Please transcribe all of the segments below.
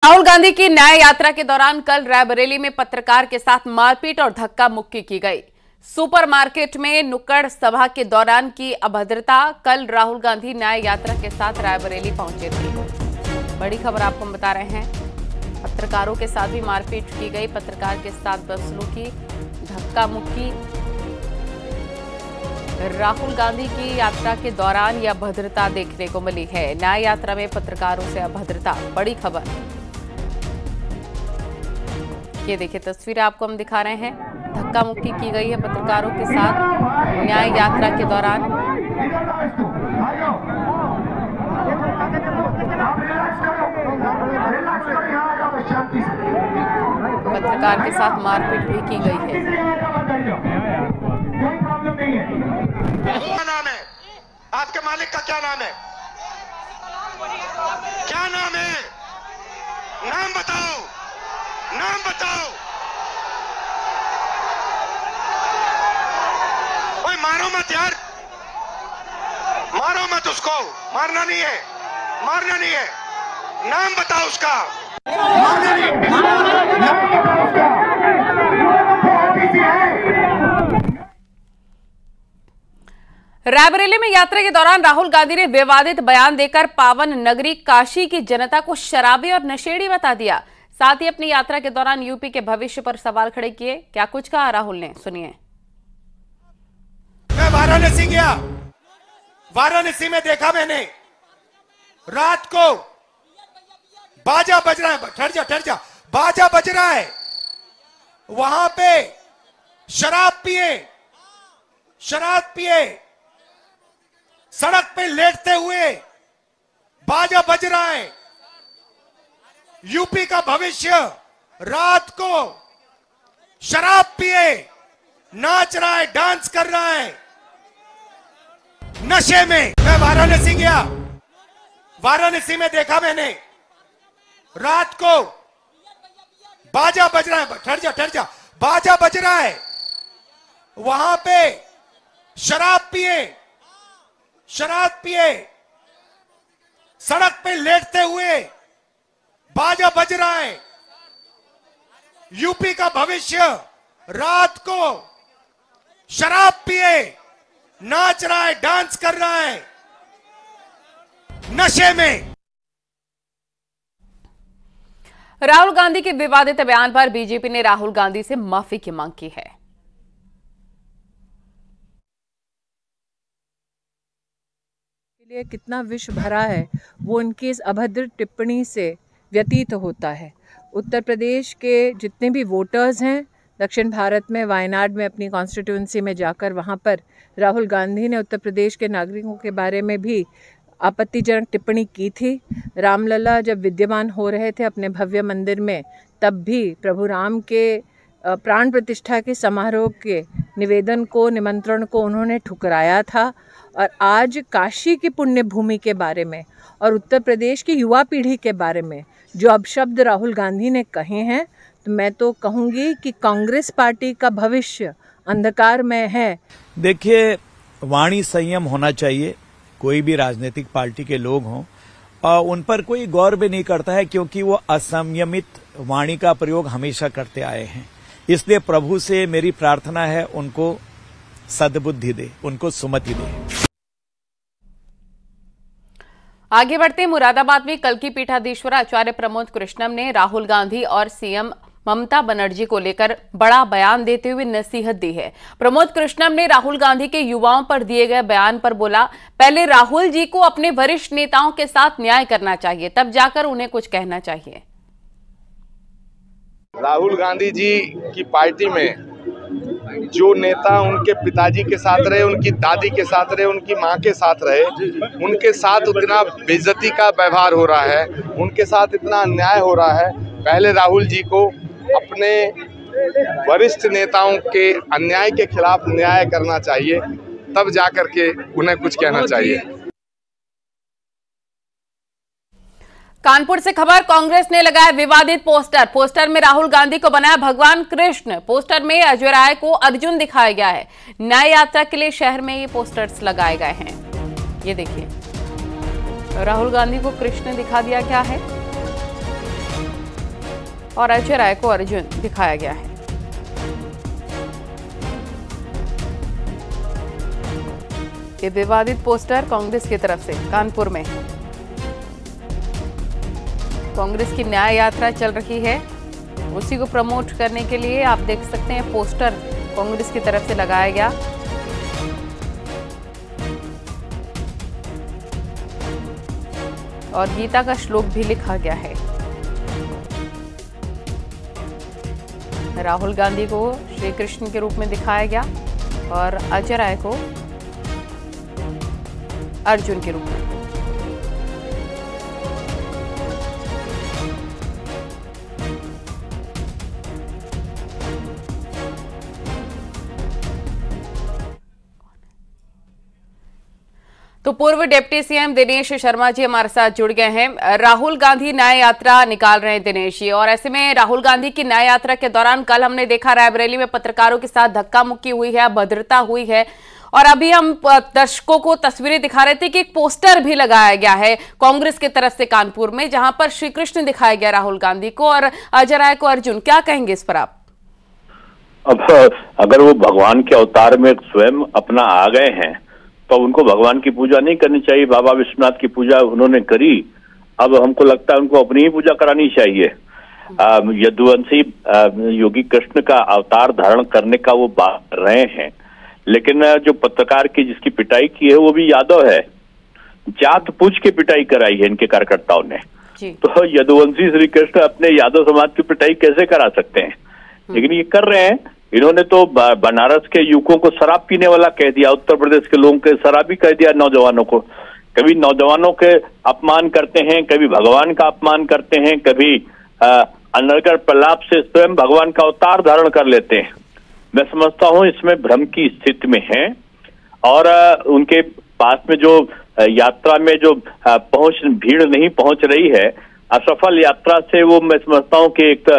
राहुल गांधी की न्याय यात्रा के दौरान कल रायबरेली में पत्रकार के साथ मारपीट और धक्का मुक्की की गई। सुपरमार्केट में नुक्कड़ सभा के दौरान की अभद्रता। कल राहुल गांधी न्याय यात्रा के साथ रायबरेली पहुंचे थे। बड़ी खबर आपको हम बता रहे हैं। पत्रकारों के साथ भी मारपीट की गई। पत्रकार के साथ बदसलूकी, धक्का मुक्की। राहुल गांधी की यात्रा के यह अभद्रता देखने को मिली है। न्याय यात्रा में पत्रकारों से अभद्रता, बड़ी खबर। ये देखिए तस्वीरें आपको हम दिखा रहे हैं। धक्का मुक्की की गई है पत्रकारों के साथ न्याय यात्रा के दौरान। पत्रकार के साथ मारपीट भी की गई है। क्या नाम है आपके मालिक का? क्या नाम है? क्या नाम है? नाम बताओ, नाम बताओ। ओए मारो मत यार, मारो मत उसको। मारना नहीं है, मारना नहीं है। नाम बताओ उसका। मारना नहीं, नाम बताओ उसका। रायबरेली में यात्रा के दौरान राहुल गांधी ने विवादित बयान देकर पावन नगरी काशी की जनता को शराबी और नशेड़ी बता दिया। साथ ही अपनी यात्रा के दौरान यूपी के भविष्य पर सवाल खड़े किए। क्या कुछ कहा राहुल ने, सुनिए। मैं वाराणसी गया, वाराणसी में देखा मैंने रात को बाजा बज रहा है। ठहर जा, बाजा बज रहा है। वहां पे शराब पिए सड़क पे लेटते हुए बाजा बज रहा है। यूपी का भविष्य रात को शराब पिए नाच रहा है, डांस कर रहा है नशे में। मैं वाराणसी गया, वाराणसी में देखा मैंने रात को बाजा बज रहा है। ठहर जा, बाजा बज रहा है। वहां पे शराब पिए सड़क पे लेटते हुए बाजा बज रहा है। यूपी का भविष्य रात को शराब पिए नाच रहा है, डांस कर रहा है नशे में। राहुल गांधी के विवादित बयान पर बीजेपी ने राहुल गांधी से माफी की मांग की है। लिए कितना विष भरा है वो उनकी इस अभद्र टिप्पणी से व्यतीत होता है। उत्तर प्रदेश के जितने भी वोटर्स हैं दक्षिण भारत में, वायनाड में अपनी कॉन्स्टिट्यूंसी में जाकर वहाँ पर राहुल गांधी ने उत्तर प्रदेश के नागरिकों के बारे में भी आपत्तिजनक टिप्पणी की थी। रामलला जब विद्यमान हो रहे थे अपने भव्य मंदिर में, तब भी प्रभु राम के प्राण प्रतिष्ठा के समारोह के निमंत्रण को उन्होंने ठुकराया था। और आज काशी की पुण्य भूमि के बारे में और उत्तर प्रदेश की युवा पीढ़ी के बारे में जो अपशब्द राहुल गांधी ने कहे हैं, तो मैं तो कहूँगी कि कांग्रेस पार्टी का भविष्य अंधकार में है। देखिए, वाणी संयम होना चाहिए। कोई भी राजनीतिक पार्टी के लोग हों, उन पर कोई गौर भी नहीं करता है, क्योंकि वो असंयमित वाणी का प्रयोग हमेशा करते आए हैं। इसलिए प्रभु से मेरी प्रार्थना है, उनको सद्बुद्धि दे, उनको सुमति दे। आगे बढ़ते मुरादाबाद में कल की पीठाधीश्वर आचार्य प्रमोद कृष्णम ने राहुल गांधी और सीएम ममता बनर्जी को लेकर बड़ा बयान देते हुए नसीहत दी है। प्रमोद कृष्णम ने राहुल गांधी के युवाओं पर दिए गए बयान पर बोला, पहले राहुल जी को अपने वरिष्ठ नेताओं के साथ न्याय करना चाहिए, तब जाकर उन्हें कुछ कहना चाहिए। राहुल गांधी जी की पार्टी में जो नेता उनके पिताजी के साथ रहे, उनकी दादी के साथ रहे, उनकी माँ के साथ रहे, उनके साथ उतना बेइज्जती का व्यवहार हो रहा है, उनके साथ इतना अन्याय हो रहा है। पहले राहुल जी को अपने वरिष्ठ नेताओं के अन्याय के खिलाफ न्याय करना चाहिए, तब जाकर के उन्हें कुछ कहना चाहिए। कानपुर से खबर, कांग्रेस ने लगाया विवादित पोस्टर में राहुल गांधी को बनाया भगवान कृष्ण। पोस्टर में अजय राय को अर्जुन दिखाया गया है। न्याय यात्रा के लिए शहर में ये पोस्टर्स लगाए गए हैं। ये देखिए, राहुल गांधी को कृष्ण दिखा दिया गया है। और अजय राय को अर्जुन दिखाया गया है। ये विवादित पोस्टर कांग्रेस की तरफ से कानपुर में कांग्रेस की न्याय यात्रा चल रही है, उसी को प्रमोट करने के लिए आप देख सकते हैं पोस्टर कांग्रेस की तरफ से लगाया गया। और गीता का श्लोक भी लिखा गया है। राहुल गांधी को श्री कृष्ण के रूप में दिखाया गया और अजय राय को अर्जुन के रूप में। तो पूर्व डिप्टी सीएम दिनेश शर्मा जी हमारे साथ जुड़ गए हैं। राहुल गांधी न्याय यात्रा निकाल रहे हैं दिनेश जी, और ऐसे में राहुल गांधी की न्याय यात्रा के दौरान कल हमने देखा रायबरेली में पत्रकारों के साथ धक्का मुक्की हुई है, अभद्रता हुई है, और अभी हम दर्शकों को तस्वीरें दिखा रहे थे कि एक पोस्टर भी लगाया गया है कांग्रेस की तरफ से कानपुर में, जहां पर श्री कृष्ण दिखाया गया राहुल गांधी को और अजय राय को अर्जुन। क्या कहेंगे इस पर आप? अब अगर वो भगवान के अवतार में स्वयं अपना आ गए हैं तो उनको भगवान की पूजा नहीं करनी चाहिए। बाबा विश्वनाथ की पूजा उन्होंने करी, अब हमको लगता है उनको अपनी ही पूजा करानी चाहिए। यदुवंशी योगी कृष्ण का अवतार धारण करने का वो बात कर रहे हैं, लेकिन जो पत्रकार की जिसकी पिटाई की है वो भी यादव है। जात पूछ के पिटाई कराई है इनके कार्यकर्ताओं ने, तो यदुवंशी श्री कृष्ण अपने यादव समाज की पिटाई कैसे करा सकते हैं? लेकिन ये कर रहे हैं। इन्होंने तो बनारस के युवकों को शराब पीने वाला कह दिया, उत्तर प्रदेश के लोगों के शराबी कह दिया नौजवानों को। कभी नौजवानों के अपमान करते हैं, कभी भगवान का अपमान करते हैं, कभी अनर्गल प्रलाप से स्वयं भगवान का अवतार धारण कर लेते हैं। मैं समझता हूं इसमें भ्रम की स्थिति में है, और उनके पास में जो यात्रा में जो भीड़ नहीं पहुंच रही है, असफल यात्रा से वो मैं समझता हूं कि एक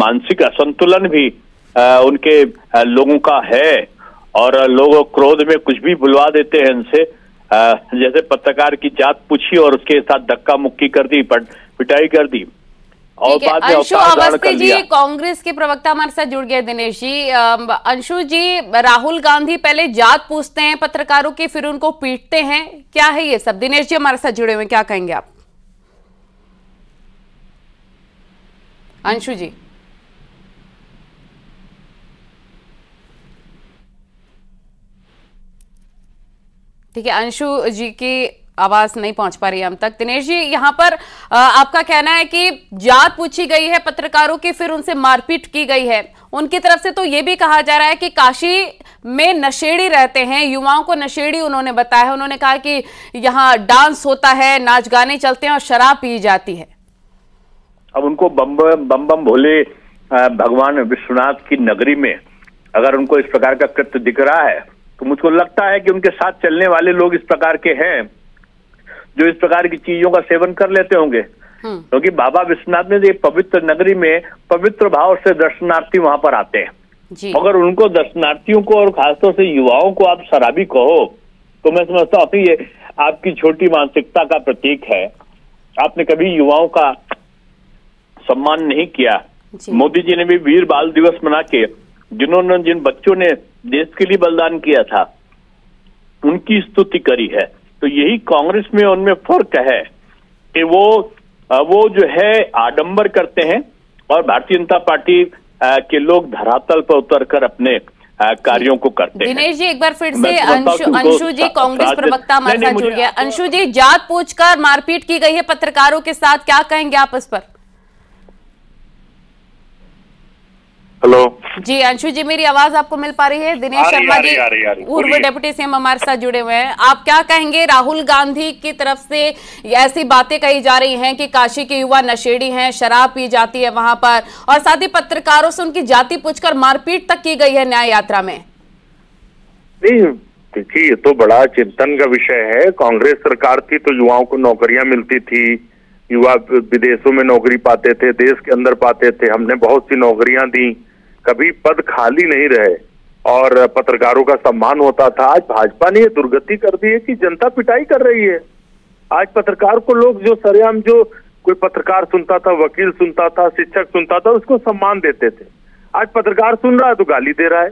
मानसिक असंतुलन भी उनके लोगों का है, और लोग क्रोध में कुछ भी बुलवा देते हैं इनसे। जैसे पत्रकार की जात पूछी और उसके साथ धक्का मुक्की कर दी, पिटाई कर दी, और बाद में अंशु अवस्थी जी कांग्रेस के प्रवक्ता हमारे साथ जुड़ गए। दिनेश जी, अंशु जी, राहुल गांधी पहले जात पूछते हैं पत्रकारों की, फिर उनको पीटते हैं, क्या है ये सब? दिनेश जी हमारे साथ जुड़े हुए, क्या कहेंगे आप? अंशु जी, ठीक है, अंशु जी की आवाज नहीं पहुंच पा रही है हम तक। दिनेश जी, यहाँ पर आपका कहना है कि जात पूछी गई है पत्रकारों की, फिर उनसे मारपीट की गई है। उनकी तरफ से तो ये भी कहा जा रहा है कि काशी में नशेड़ी रहते हैं, युवाओं को नशेड़ी उन्होंने बताया है। उन्होंने कहा कि यहाँ डांस होता है, नाच गाने चलते हैं और शराब पी जाती है। अब उनको बम बम भोले भगवान विश्वनाथ की नगरी में अगर उनको इस प्रकार का कृत्य दिख रहा है, तो मुझको लगता है कि उनके साथ चलने वाले लोग इस प्रकार के हैं जो इस प्रकार की चीजों का सेवन कर लेते होंगे। क्योंकि बाबा विश्वनाथ में एक पवित्र नगरी में पवित्र भाव से दर्शनार्थी वहां पर आते हैं। अगर उनको दर्शनार्थियों को और खासतौर से युवाओं को आप शराबी कहो, तो मैं समझता हूँ ये आपकी छोटी मानसिकता का प्रतीक है। आपने कभी युवाओं का सम्मान नहीं किया। मोदी जी ने भी वीर बाल दिवस मना के जिन बच्चों ने देश के लिए बलिदान किया था उनकी स्तुति करी है। तो यही कांग्रेस में उनमें फर्क है कि वो जो है आडंबर करते हैं, और भारतीय जनता पार्टी के लोग धरातल पर उतरकर अपने कार्यों को करते हैं। दिनेश जी, एक बार फिर से अंशु जी कांग्रेस प्रवक्ता हमारे साथ जुड़ गया। अंशु जी, जात पूछकर मारपीट की गई है पत्रकारों के साथ, क्या कहेंगे आप इस पर? हेलो जी अंशु जी, मेरी आवाज आपको मिल पा रही है? दिनेश शर्मा जी पूर्व डिप्टी सीएम हमारे साथ जुड़े हुए हैं, आप क्या कहेंगे? राहुल गांधी की तरफ से ऐसी बातें कही जा रही हैं कि काशी के युवा नशेड़ी हैं, शराब पी जाती है वहां पर, और साथ ही पत्रकारों से उनकी जाति पूछकर मारपीट तक की गई है न्याय यात्रा में। नहीं देखिए, ये तो बड़ा चिंतन का विषय है। कांग्रेस सरकार थी तो युवाओं को नौकरियां मिलती थी, युवा विदेशों में नौकरी पाते थे, देश के अंदर पाते थे। हमने बहुत सी नौकरियां दी, कभी पद खाली नहीं रहे, और पत्रकारों का सम्मान होता था। आज भाजपा ने ये दुर्गति कर दी है कि जनता पिटाई कर रही है। आज पत्रकार को लोग जो सरेआम जो कोई पत्रकार सुनता था, वकील सुनता था, शिक्षक सुनता था, उसको सम्मान देते थे। आज पत्रकार सुन रहा है तो गाली दे रहा है।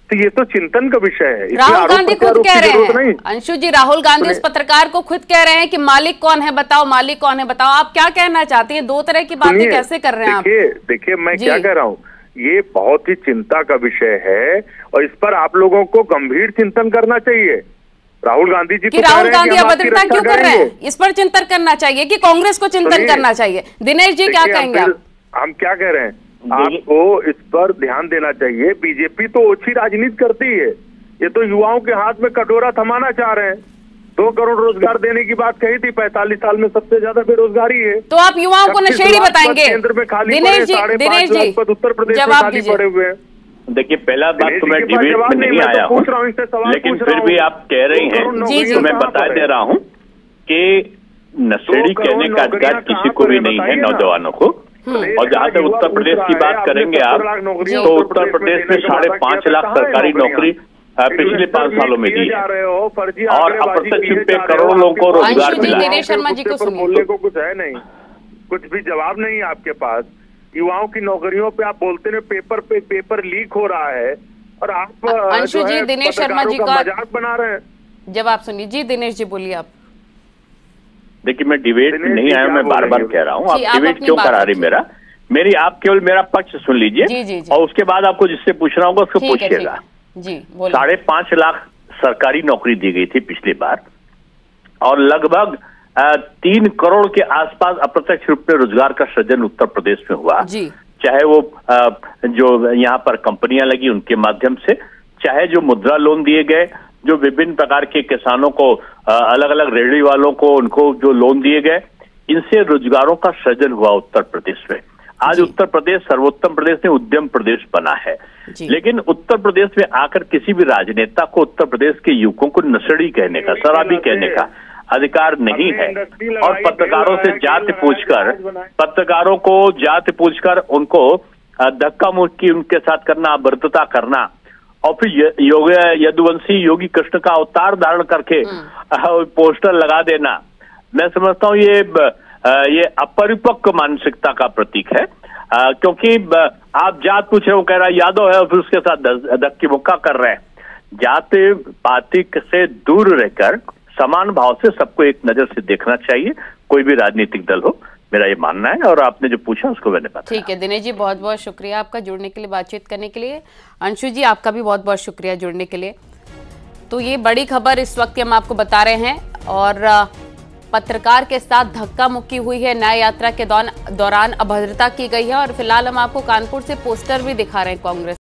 तो ये तो चिंतन का विषय है। राहुल गांधी खुद कह रहे हैं, अंशु जी, राहुल गांधी उस पत्रकार को खुद कह रहे हैं कि मालिक कौन है बताओ, मालिक कौन है बताओ। आप क्या कहना चाहते हैं? दो तरह की बातें कैसे कर रहे हैं आप? देखिए मैं क्या कह रहा हूँ, ये बहुत ही चिंता का विषय है और इस पर आप लोगों को गंभीर चिंतन करना चाहिए। राहुल गांधी जी राहुल गांधी अभद्रता क्यों कर रहे हैं, इस पर चिंतन करना चाहिए कि कांग्रेस को चिंतन करना चाहिए? दिनेश जी क्या कहेंगे आप? हम क्या कह रहे हैं, आपको इस पर ध्यान देना चाहिए। बीजेपी तो ओछी राजनीति करती है, ये तो युवाओं के हाथ में कटोरा थमाना चाह रहे हैं। 2 करोड़ रोजगार देने की बात कही थी, 45 साल में सबसे ज्यादा बेरोजगारी है। तो आप युवाओं को नशेड़ी बताएंगे? केंद्र में खाली दिनेश जी उत्तर प्रदेश में खाली पड़े हुए हैं। देखिए, पहला बात तो मैं डिबेट में नहीं आया हूँ, लेकिन फिर भी आप कह रही हैं तो मैं बता दे रहा हूँ कि नशेड़ी कहने का अधिकार किसी को भी नहीं है, नौजवानों को। और जहां तक उत्तर प्रदेश की बात करेंगे आप, तो उत्तर प्रदेश में 5.5 लाख सरकारी नौकरी पिछले 5 सालों में दी है और अप्रत्यक्ष रूप से करोड़ों लोगों को रोजगार मिला है। शर्मा जी को बोलने को कुछ है नहीं, कुछ भी जवाब नहीं है आपके पास। युवाओं की नौकरियों पे आप बोलते हैं पेपर लीक हो रहा है और आप अंशु जी, दिनेश शर्मा जी का मजाक बना रहे हैं। जवाब सुनिए जी। दिनेश जी बोलिए आप। देखिए, मैं डिबेट में नहीं आया, मैं बार बार कह रहा हूँ, आप डिबेट क्यों करा रही मेरी आप केवल मेरा पक्ष सुन लीजिए और उसके बाद आपको जिससे पूछना होगा उसको पूछिएगा। 5.5 लाख सरकारी नौकरी दी गई थी पिछली बार और लगभग 3 करोड़ के आसपास अप्रत्यक्ष रूप में रोजगार का सृजन उत्तर प्रदेश में हुआ, चाहे वो जो यहाँ पर कंपनियां लगी उनके माध्यम से, चाहे जो मुद्रा लोन दिए गए, जो विभिन्न प्रकार के किसानों को, अलग अलग रेहड़ी वालों को, उनको जो लोन दिए गए, इनसे रोजगारों का सृजन हुआ उत्तर प्रदेश में। आज उत्तर प्रदेश सर्वोत्तम प्रदेश ने उद्यम प्रदेश बना है, लेकिन उत्तर प्रदेश में आकर किसी भी राजनेता को उत्तर प्रदेश के युवकों को नशेड़ी कहने का, शराबी कहने का अधिकार नहीं है। और पत्रकारों से जाति पूछकर, पत्रकारों को जाति पूछकर उनको धक्का मुक्की उनके साथ करना, अभद्रता करना और फिर यदुवंशी योगी कृष्ण का अवतार धारण करके पोस्टर लगा देना, मैं समझता हूँ ये अपरिपक्व मानसिकता का प्रतीक है। क्योंकि आप जात पूछ रहे हो, कह रहा है यादव है और फिर उसके साथ धक्की मुक्का कर रहे हैं। जाति पाति से दूर रहकर समान भाव से सबको एक नजर से देखना चाहिए, कोई भी राजनीतिक दल हो, मेरा ये मानना है। और आपने जो पूछा उसको मैंने बताया। ठीक है दिनेश जी, बहुत बहुत शुक्रिया आपका जुड़ने के लिए, बातचीत करने के लिए। अंशु जी, आपका भी बहुत बहुत शुक्रिया जुड़ने के लिए। तो ये बड़ी खबर इस वक्त हम आपको बता रहे हैं और पत्रकार के साथ धक्का मुक्की हुई है, न्याय यात्रा के दौरान अभद्रता की गई है और फिलहाल हम आपको कानपुर से पोस्टर भी दिखा रहे हैं कांग्रेस